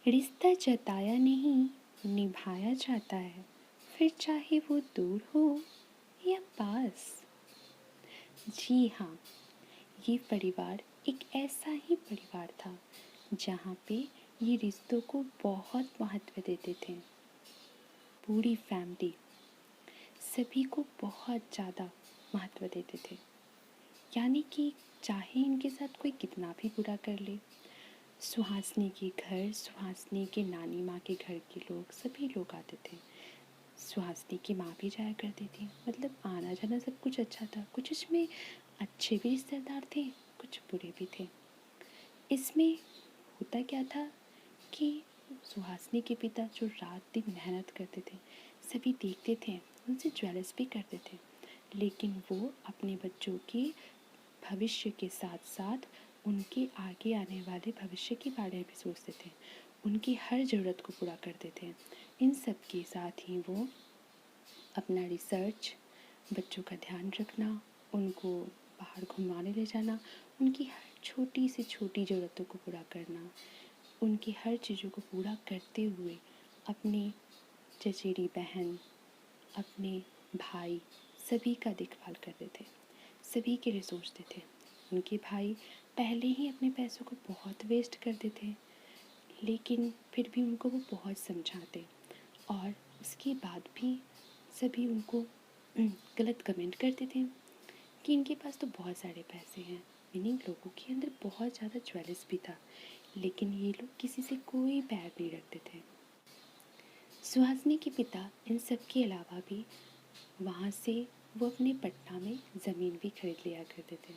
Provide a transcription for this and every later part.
रिश्ता जताया नहीं, निभाया जाता है, फिर चाहे वो दूर हो या पास। जी हाँ, ये परिवार एक ऐसा ही परिवार था जहाँ पे ये रिश्तों को बहुत महत्व देते थे। पूरी फैमिली सभी को बहुत ज़्यादा महत्व देते थे। यानी कि चाहे इनके साथ कोई कितना भी बुरा कर ले, सुहासिनी के घर, सुहासिनी के नानी माँ के घर के लोग, सभी लोग आते थे। सुहासिनी की माँ भी जाया करती थी। मतलब आना जाना सब कुछ अच्छा था। कुछ इसमें अच्छे भी रिश्तेदार थे, कुछ बुरे भी थे। इसमें होता क्या था कि सुहासिनी के पिता जो रात दिन मेहनत करते थे, सभी देखते थे, उनसे ज्वेलस भी करते थे, लेकिन वो अपने बच्चों के भविष्य के साथ साथ उनके आगे आने वाले भविष्य के बारे में भी सोचते थे। उनकी हर ज़रूरत को पूरा करते थे। इन सब के साथ ही वो अपना रिसर्च, बच्चों का ध्यान रखना, उनको बाहर घुमाने ले जाना, उनकी हर छोटी से छोटी ज़रूरतों को पूरा करना, उनकी हर चीज़ों को पूरा करते हुए अपनी चचेरी बहन, अपने भाई, सभी का देखभाल करते थे, सभी के लिए सोचते थे। उनके भाई पहले ही अपने पैसों को बहुत वेस्ट करते थे, लेकिन फिर भी उनको वो बहुत समझाते, और उसके बाद भी सभी उनको गलत कमेंट करते थे कि इनके पास तो बहुत सारे पैसे हैं। मीनिंग लोगों के अंदर बहुत ज़्यादा ज्वेलस भी था, लेकिन ये लोग किसी से कोई बैर नहीं रखते थे। सुहासिनी के पिता इन सब के अलावा भी वहाँ से वो अपने पटना में ज़मीन भी खरीद लिया करते थे।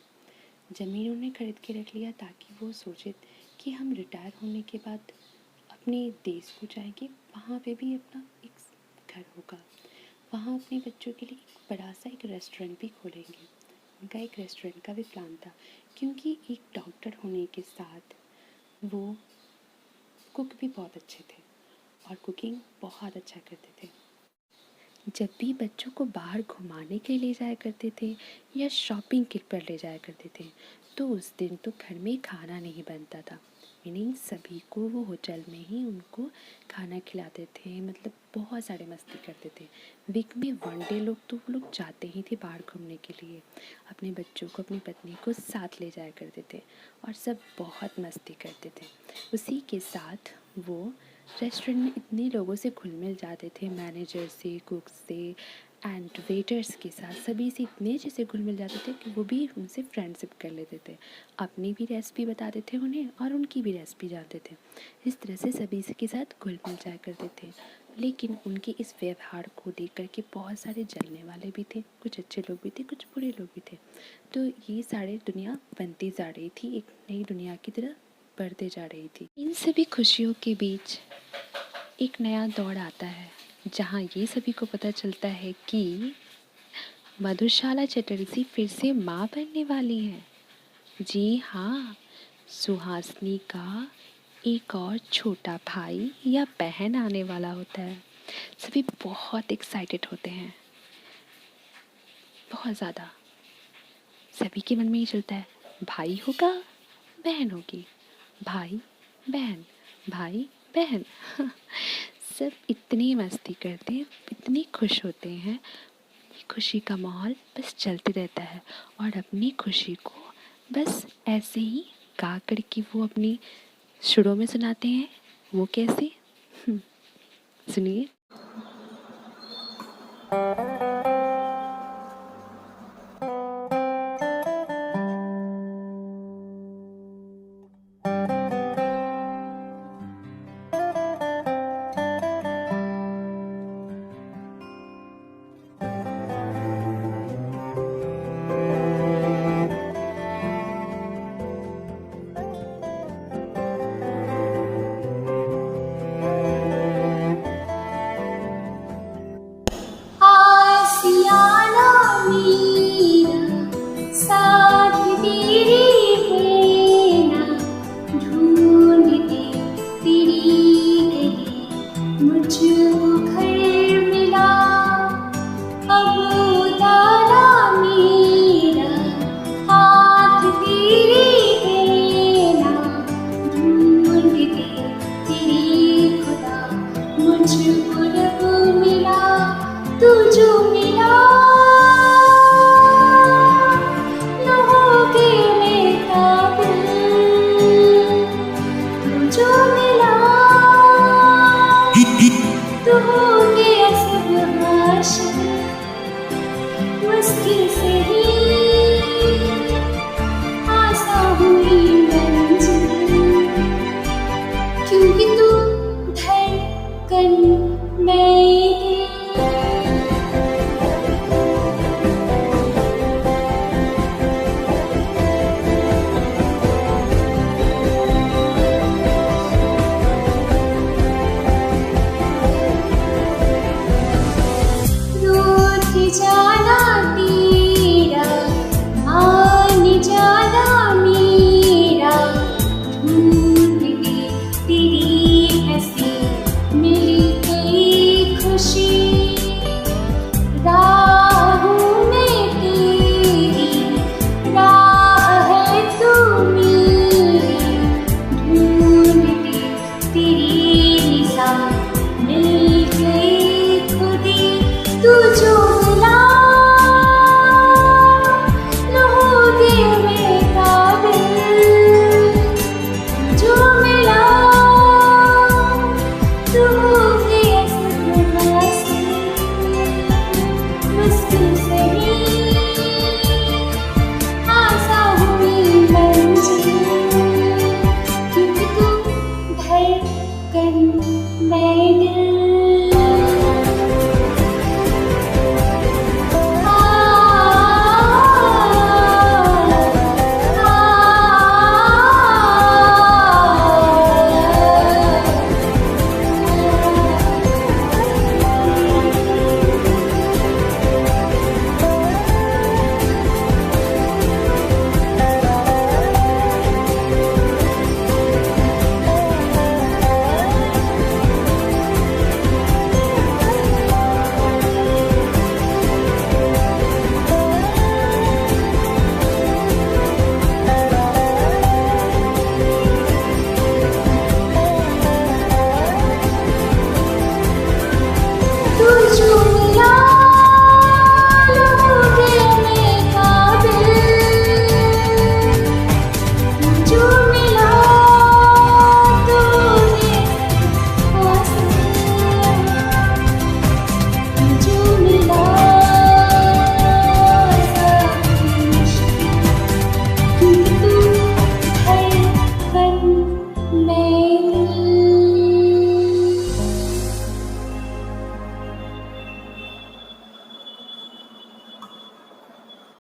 ज़मीन उन्हें खरीद के रख लिया ताकि वो सोचे कि हम रिटायर होने के बाद अपने देश को जाएंगे, वहाँ पे भी अपना एक घर होगा, वहाँ अपने बच्चों के लिए एक बड़ा सा एक रेस्टोरेंट भी खोलेंगे। उनका एक रेस्टोरेंट का भी प्लान था, क्योंकि एक डॉक्टर होने के साथ वो कुक भी बहुत अच्छे थे और कुकिंग बहुत अच्छा करते थे। जब भी बच्चों को बाहर घुमाने के लिए जाया करते थे या शॉपिंग के पर ले जाया करते थे, तो उस दिन तो घर में खाना नहीं बनता था। मीनिंग सभी को वो होटल में ही उनको खाना खिलाते थे। मतलब बहुत सारे मस्ती करते थे। वीक में 1 डे लोग तो वो लोग जाते ही थे बाहर घूमने के लिए। अपने बच्चों को, अपनी पत्नी को साथ ले जाया करते थे और सब बहुत मस्ती करते थे। उसी के साथ वो रेस्टोरेंट में इतने लोगों से घुल मिल जाते थे, मैनेजर से, कुक से एंड वेटर्स के साथ, सभी से इतने अच्छे से घुल मिल जाते थे कि वो भी उनसे फ्रेंडशिप कर लेते थे। अपनी भी रेसिपी बताते थे उन्हें और उनकी भी रेसिपी जानते थे। इस तरह से सभी के साथ घुल मिल जाया करते थे। लेकिन उनके इस व्यवहार को देख कर के बहुत सारे जलने वाले भी थे। कुछ अच्छे लोग भी थे, कुछ बुरे लोग भी थे। तो ये सारी दुनिया बनती जा रही थी, एक नई दुनिया की तरह बढ़ते जा रही थी। इन सभी खुशियों के बीच एक नया दौर आता है, जहाँ ये सभी को पता चलता है कि मधुशाला चटर्जी फिर से माँ बनने वाली हैं। जी हाँ, सुहासिनी का एक और छोटा भाई या बहन आने वाला होता है। सभी बहुत एक्साइटेड होते हैं, बहुत ज़्यादा। सभी के मन में ये चलता है, भाई होगा, बहन होगी, भाई बहन, भाई बहन। सब इतनी मस्ती करते हैं, इतनी खुश होते हैं। खुशी का माहौल बस चलते रहता है और अपनी खुशी को बस ऐसे ही गा कर के वो अपनी सुरों में सुनाते हैं। वो कैसे? सुनिए। आसियाना मेरा साथ तेरे है ना, ढूंढते तेरी गली मुझको घर मिला। अब उतारा मेरा हाथ तेरे है ना, ढूंढते तेरी मुझको रब मिला तू जो मिला न होगे मैं काबिल तू जो मिला तू होगे सब हासिल मुश्किल से ही आसा हुई मंजिल क्योंकि तू धड़कन मैं जाना तेरा मान जाना मेरा ढूंढते तेरी हंसी मिल गई खुशी राहों में तेरी राह है तू मेरी ढूंढते तेरी निशान मिल गई खुदी तू जो मैं दिल